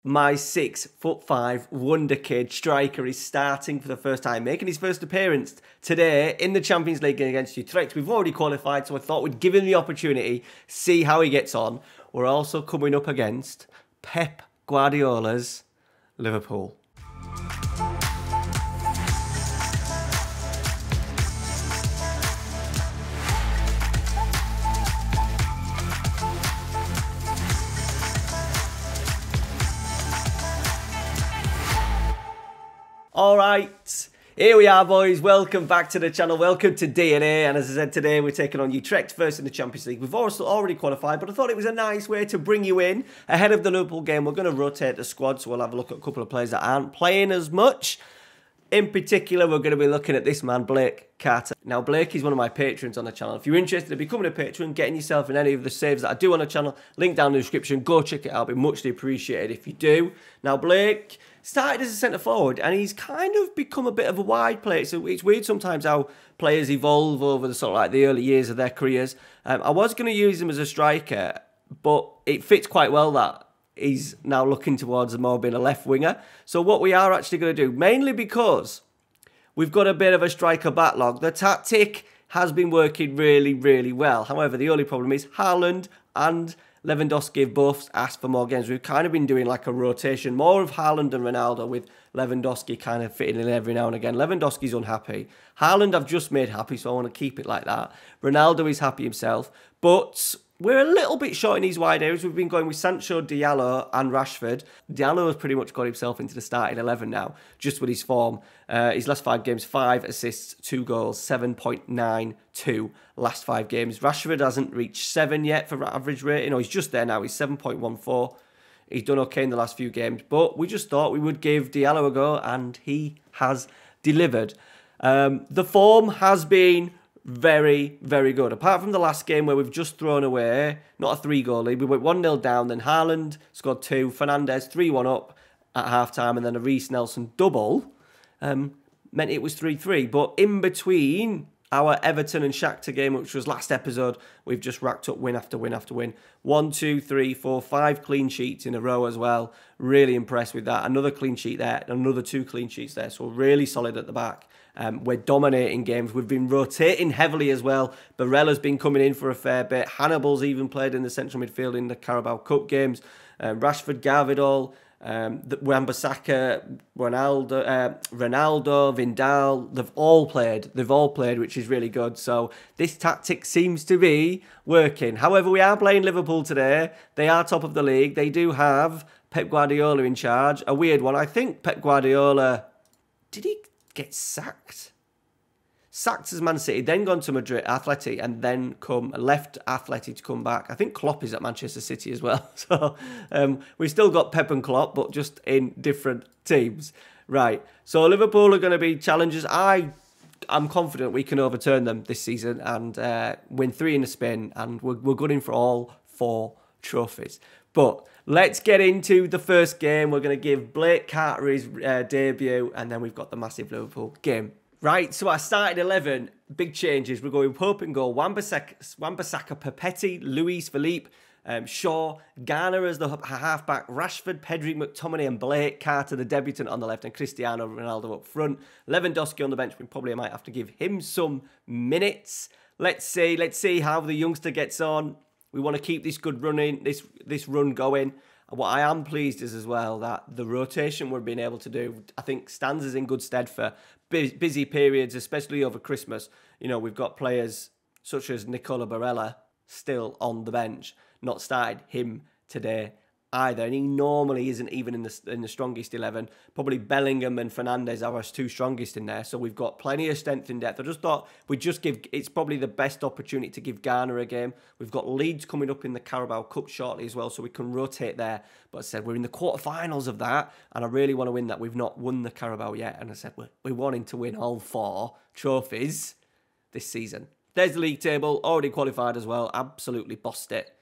My 6'5" wonder kid striker is starting for the first time, making his first appearance today in the Champions League against Utrecht. We've already qualified, so I thought we'd give him the opportunity, see how he gets on. We're also coming up against Pep Guardiola's Liverpool. Alright, here we are boys, welcome back to the channel, welcome to DNA, and as I said today we're taking on Utrecht first in the Champions League. We've also already qualified, but I thought it was a nice way to bring you in ahead of the Liverpool game. We're going to rotate the squad, so we'll have a look at a couple of players that aren't playing as much. In particular, we're going to be looking at this man, Blake Carter. Now, Blake is one of my patrons on the channel. If you're interested in becoming a patron, getting yourself in any of the saves that I do on the channel, link down in the description. Go check it out. It'd be muchly appreciated if you do. Now, Blake started as a centre-forward, and he's kind of become a bit of a wide player. So it's weird sometimes how players evolve over the sort of like the early years of their careers. I was going to use him as a striker, but it fits quite well that he's now looking towards more being a left winger. So what we are actually going to do, mainly because we've got a bit of a striker backlog, the tactic has been working really, really well. However, the only problem is Haaland and Lewandowski have both asked for more games. We've kind of been doing like a rotation, more of Haaland and Ronaldo, with Lewandowski kind of fitting in every now and again. Lewandowski's unhappy. Haaland I've just made happy, so I want to keep it like that. Ronaldo is happy himself, but we're a little bit short in these wide areas. We've been going with Sancho, Diallo and Rashford. Diallo has pretty much got himself into the starting 11 now, just with his form. His last 5 games, 5 assists, 2 goals, 7.92 last 5 games. Rashford hasn't reached 7 yet for average rating. No, he's just there now. He's 7.14. He's done okay in the last few games, but we just thought we would give Diallo a go, and he has delivered. The form has been very, very good. Apart from the last game where we've just thrown away, not a 3-goal lead, we went 1-0 down, then Haaland scored 2, Fernandes 3-1 up at half-time, and then a Reece Nelson double meant it was 3-3. But in between our Everton and Shakhtar game, which was last episode, we've just racked up win after win after win. 1, 2, 3, 4, 5 clean sheets in a row as well. Really impressed with that. Another clean sheet there, another 2 clean sheets there. So really solid at the back. We're dominating games. We've been rotating heavily as well. Barella's been coming in for a fair bit. Hannibal's even played in the central midfield in the Carabao Cup games. Rashford, Garvidal, Wan-Bissaka, Ronaldo, Vindal, they've all played, which is really good. So this tactic seems to be working. However, we are playing Liverpool today. They are top of the league. They do have Pep Guardiola in charge. A weird one. I think Pep Guardiola, did he get sacked? Sacked as Man City, then gone to Madrid, Athletic, and then left Athletic to come back. I think Klopp is at Manchester City as well. So we've still got Pep and Klopp, but just in different teams. Right, so Liverpool are going to be challengers. I'm confident we can overturn them this season and win 3 in the spin, and we're good in for all 4 trophies. But let's get into the first game. We're going to give Blake Carter his debut, and then we've got the massive Liverpool game. Right, so our starting 11, big changes. We're going Pope and goal, Wan-Bissaka, Papetti, Luis Philippe, Shaw, Garner as the halfback, Rashford, Pedri, McTominay and Blake Carter, the debutant on the left, and Cristiano Ronaldo up front. Lewandowski on the bench. We probably might have to give him some minutes. Let's see how the youngster gets on. We want to keep this good running, this run going. And what I am pleased is as well that the rotation we're being able to do, I think, stands us in good stead for busy periods, especially over Christmas. You know, we've got players such as Nicola Barella still on the bench, not started him today either, and he normally isn't even in the strongest 11. Probably Bellingham and Fernandes are our 2 strongest in there, so we've got plenty of strength in depth. I just thought we'd just give, it's probably the best opportunity to give Garner a game. We've got Leeds coming up in the Carabao Cup shortly as well, so we can rotate there. But I said we're in the quarterfinals of that, and I really want to win that. We've not won the Carabao yet, and I said we're wanting to win all 4 trophies this season. There's the league table, already qualified as well, absolutely bossed it.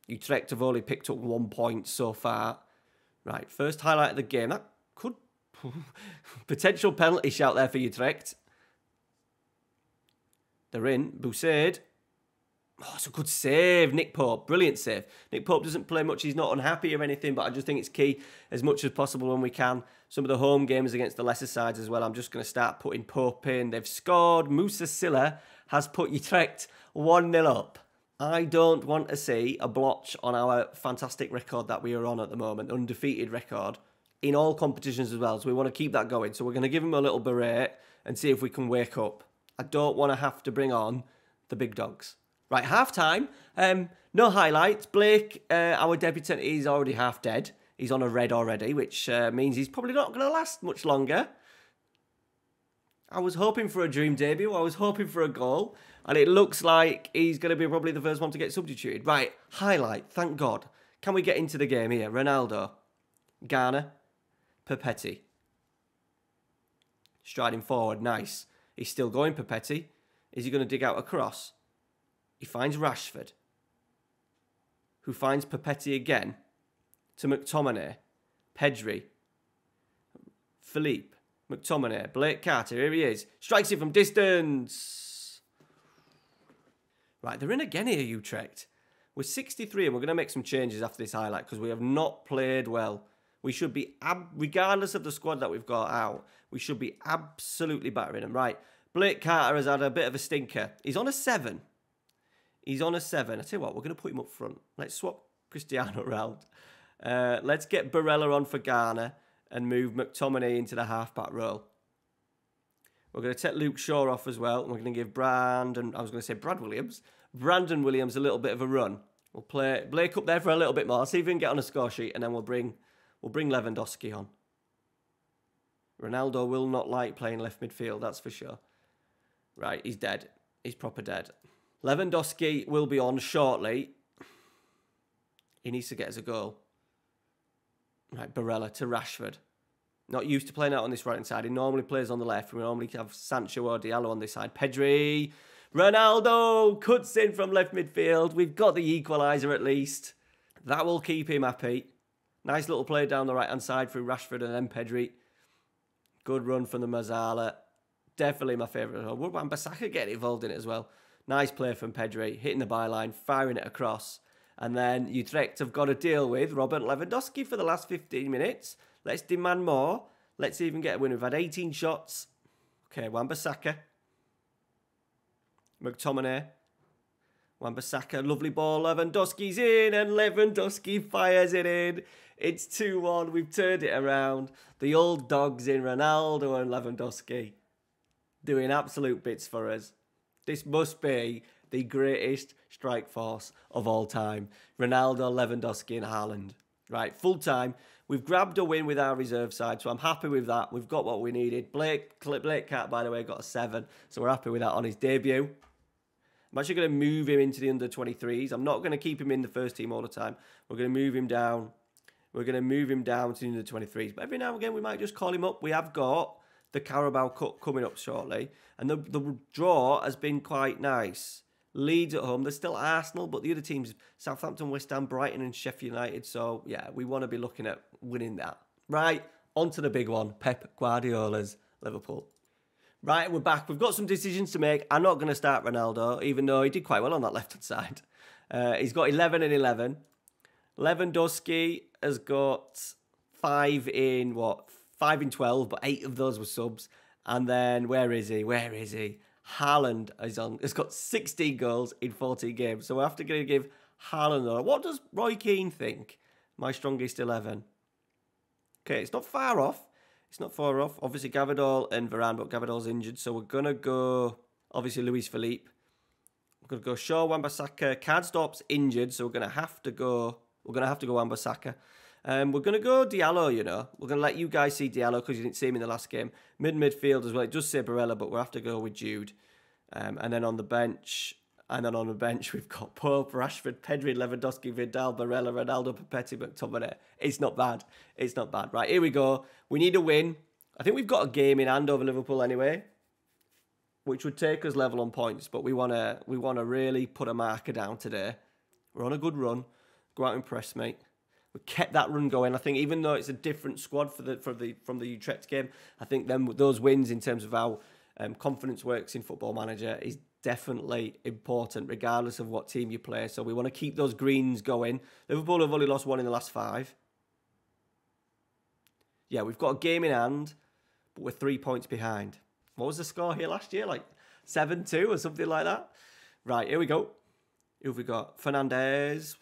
Utrecht have only picked up 1 point so far. Right, first highlight of the game. That could... potential penalty shout there for Utrecht. They're in. Boussaid. Oh, it's a good save. Nick Pope, brilliant save. Nick Pope doesn't play much. He's not unhappy or anything, but I just think it's key as much as possible when we can. Some of the home games against the lesser sides as well, I'm just going to start putting Pope in. They've scored. Musa Silla has put Utrecht 1-0 up. I don't want to see a blotch on our fantastic record that we are on at the moment, undefeated record, in all competitions as well. So we want to keep that going. So we're going to give him a little berate and see if we can wake up. I don't want to have to bring on the big dogs. Right, half-time. No highlights. Blake, our debutant, is already half dead. He's on a red already, which means he's probably not going to last much longer. I was hoping for a dream debut. I was hoping for a goal. And it looks like he's going to be probably the first one to get substituted. Right, highlight. Thank God. Can we get into the game here? Ronaldo. Garner. Perpetti. Striding forward. Nice. He's still going, Perpetti. Is he going to dig out a cross? He finds Rashford, who finds Perpetti again to McTominay, Pedri, Philippe, McTominay, Blake Carter, here he is, strikes it from distance. Right, they're in again here, Utrecht. We're 63 and we're going to make some changes after this highlight because we have not played well. We should be, regardless of the squad that we've got out, we should be absolutely battering them. Right, Blake Carter has had a bit of a stinker. He's on a 7. He's on a 7. I tell you what, we're going to put him up front. Let's swap Cristiano around. Let's get Barella on for Garner and move McTominay into the half-back role. We're going to take Luke Shaw off as well. And we're going to give Brandon Williams a little bit of a run. We'll play Blake up there for a little bit more. See if we can get on a score sheet, and then we'll bring Lewandowski on. Ronaldo will not like playing left midfield, that's for sure. Right, he's dead. He's proper dead. Lewandowski will be on shortly. He needs to get us a goal. Right, Barella to Rashford. Not used to playing out on this right-hand side. He normally plays on the left. We normally have Sancho or Diallo on this side. Pedri. Ronaldo cuts in from left midfield. We've got the equaliser at least. That will keep him happy. Nice little play down the right-hand side through Rashford and then Pedri. Good run from the Mazzala. Definitely my favourite. Would Wan-Bissaka get involved in it as well? Nice play from Pedri, hitting the byline, firing it across. And then Utrecht have got to deal with Robert Lewandowski for the last 15 minutes. Let's demand more. Let's even get a win. We've had 18 shots. Okay, Wan-Bissaka. McTominay. Wan-Bissaka, lovely ball. Lewandowski's in and Lewandowski fires it in. It's 2-1. We've turned it around. The old dogs in Ronaldo and Lewandowski doing absolute bits for us. This must be the greatest strike force of all time. Ronaldo, Lewandowski and Haaland. Right, full time. We've grabbed a win with our reserve side, so I'm happy with that. We've got what we needed. Blake Cat, by the way, got a 7, so we're happy with that on his debut. I'm actually going to move him into the under-23s. I'm not going to keep him in the first team all the time. We're going to move him down. We're going to move him down to the under-23s. But every now and again, we might just call him up. We have got the Carabao Cup coming up shortly. And the draw has been quite nice. Leeds at home. There's still Arsenal, but the other teams, Southampton, West Ham, Brighton and Sheffield United. So, yeah, we want to be looking at winning that. Right, on to the big one. Pep Guardiola's Liverpool. Right, we're back. We've got some decisions to make. I'm not going to start Ronaldo, even though he did quite well on that left-hand side. He's got 11 and 11. Lewandowski has got 5 in 12, but 8 of those were subs. And then, where is he? Haaland has got 16 goals in 14 games. So we're after going to give Haaland on. What does Roy Keane think? My strongest 11. Okay, it's not far off. Obviously, Gavardol and Varane, but Gavardol's injured. So we're going to go, obviously, Luis Philippe. We're going to go Shaw, Wan-Bissaka. Karsdorp's injured, so we're going to have to go Wan-Bissaka. We're going to go Diallo, you know. We're going to let you guys see Diallo because you didn't see him in the last game. Midfield as well. It does say Barella, but we'll have to go with Jude. And then on the bench, we've got Pope, Rashford, Pedri, Lewandowski, Vidal, Barella, Ronaldo, Perpetti, McTominay. It's not bad. Right, here we go. We need a win. I think we've got a game in hand over Liverpool anyway, which would take us level on points. But we want to really put a marker down today. We're on a good run. Go out and press, mate. We kept that run going. I think even though it's a different squad from the Utrecht game, I think those wins in terms of how confidence works in Football Manager is definitely important, regardless of what team you play. So we want to keep those greens going. Liverpool have only lost 1 in the last 5. Yeah, we've got a game in hand, but we're 3 points behind. What was the score here last year? Like 7-2 or something like that? Right, here we go. Who have we got? Fernandes.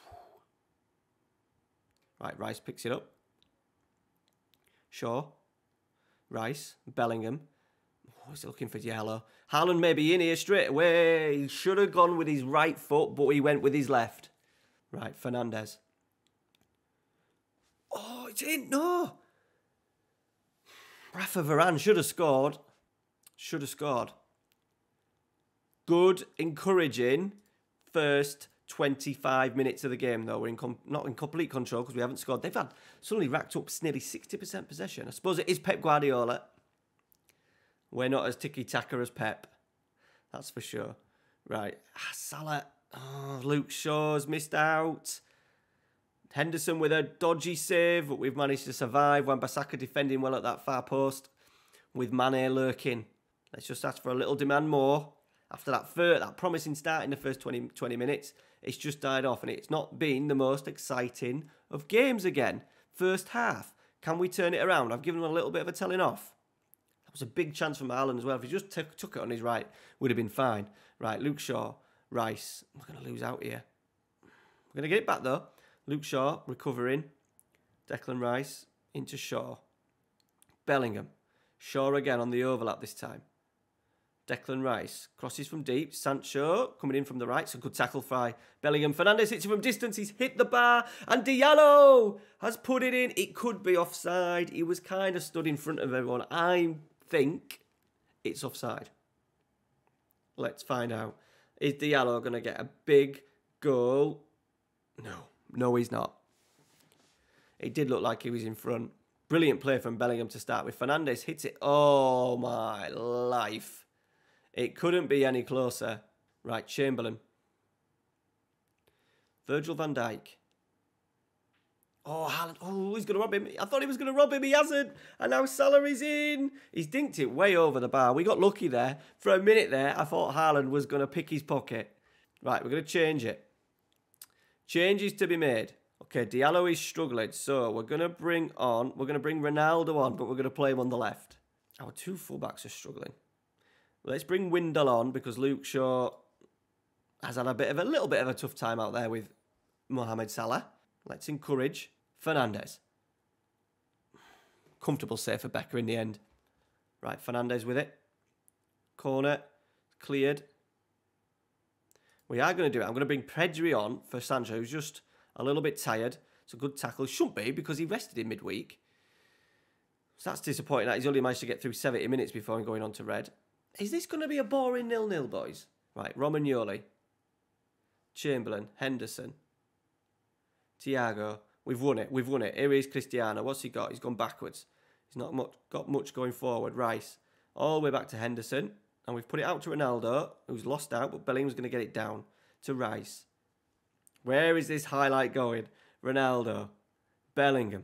Right, Rice picks it up. Shaw. Rice. Bellingham. Oh, he's looking for yellow. Haaland may be in here straight away. He should have gone with his right foot, but he went with his left. Right, Fernandes. Oh, it's in. No. Rafa Varane should have scored. Should have scored. Good, encouraging first 25 minutes of the game, though. We're not in complete control because we haven't scored. They've had suddenly racked up nearly 60% possession. I suppose it is Pep Guardiola. We're not as tiki-taka as Pep. That's for sure. Right. Salah. Oh, Luke Shaw's missed out. Henderson with a dodgy save, but we've managed to survive. Wan-Bissaka defending well at that far post with Mane lurking. Let's just ask for a little demand more. After that promising start in the first 20 minutes, it's just died off, and it's not been the most exciting of games again. First half. Can we turn it around? I've given him a little bit of a telling off. That was a big chance from Haaland as well. If he just took it on his right, would have been fine. Right, Luke Shaw, Rice. We're going to lose out here. We're going to get it back, though. Luke Shaw recovering. Declan Rice into Shaw. Bellingham. Shaw again on the overlap this time. Declan Rice crosses from deep. Sancho coming in from the right. So good tackle by Bellingham. Fernandes hits it from distance. He's hit the bar. And Diallo has put it in. It could be offside. He was kind of stood in front of everyone. I think it's offside. Let's find out. Is Diallo going to get a big goal? No. No, he's not. It did look like he was in front. Brilliant play from Bellingham to start with. Fernandes hits it. Oh, my life. It couldn't be any closer. Right, Chamberlain. Virgil van Dijk. Oh, Haaland. Oh, he's going to rob him. I thought he was going to rob him. He hasn't. And now Salah is in. He's dinked it way over the bar. We got lucky there. For a minute there, I thought Haaland was going to pick his pocket. Right, we're going to change it. Changes to be made. Okay, Diallo is struggling, so we're going to bring Ronaldo on, but we're going to play him on the left. Our 2 fullbacks are struggling. Let's bring Windle on because Luke Shaw has had a little bit of a tough time out there with Mohamed Salah. Let's encourage Fernandes. Comfortable save for Becker in the end. Right, Fernandes with it. Corner, cleared. We are going to do it. I'm going to bring Pedri on for Sancho, who's just a little bit tired. It's a good tackle. Shouldn't be because he rested in midweek. So that's disappointing that he's only managed to get through 70 minutes before going on to red. Is this going to be a boring 0-0, boys? Right, Romagnoli. Chamberlain. Henderson. Thiago. We've won it. We've won it. Here is Cristiano. What's he got? He's gone backwards. He's not got much going forward. Rice. All the way back to Henderson. And we've put it out to Ronaldo, who's lost out, but Bellingham's going to get it down to Rice. Where is this highlight going? Ronaldo. Bellingham.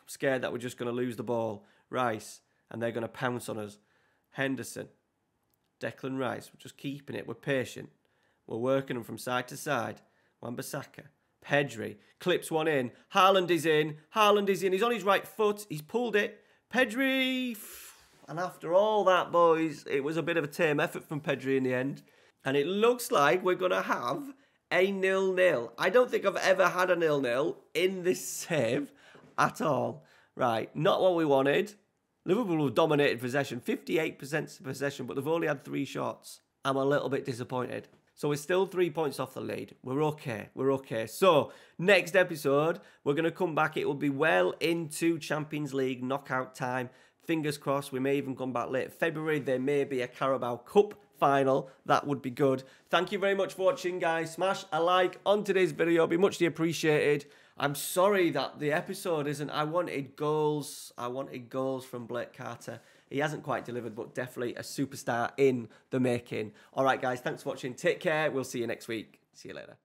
I'm scared that we're just going to lose the ball. Rice. And they're going to pounce on us. Henderson. Declan Rice. We're just keeping it. We're patient. We're working them from side to side. Wan-Bissaka. Pedri. Clips one in. Haaland is in. Haaland is in. He's on his right foot. He's pulled it. Pedri. And after all that, boys, it was a bit of a tame effort from Pedri in the end. And it looks like we're going to have a 0-0. I don't think I've ever had a 0-0 in this save at all. Right, not what we wanted. Liverpool have dominated possession, 58% possession, but they've only had 3 shots. I'm a little bit disappointed. So we're still 3 points off the lead. We're okay. We're okay. So next episode, we're going to come back. It will be well into Champions League knockout time. Fingers crossed, we may even come back late February. There may be a Carabao Cup final. That would be good. Thank you very much for watching, guys. Smash a like on today's video. It'd be muchly appreciated. I'm sorry that the episode isn't... I wanted goals. I wanted goals from Blake Carter. He hasn't quite delivered, but definitely a superstar in the making. All right, guys. Thanks for watching. Take care. We'll see you next week. See you later.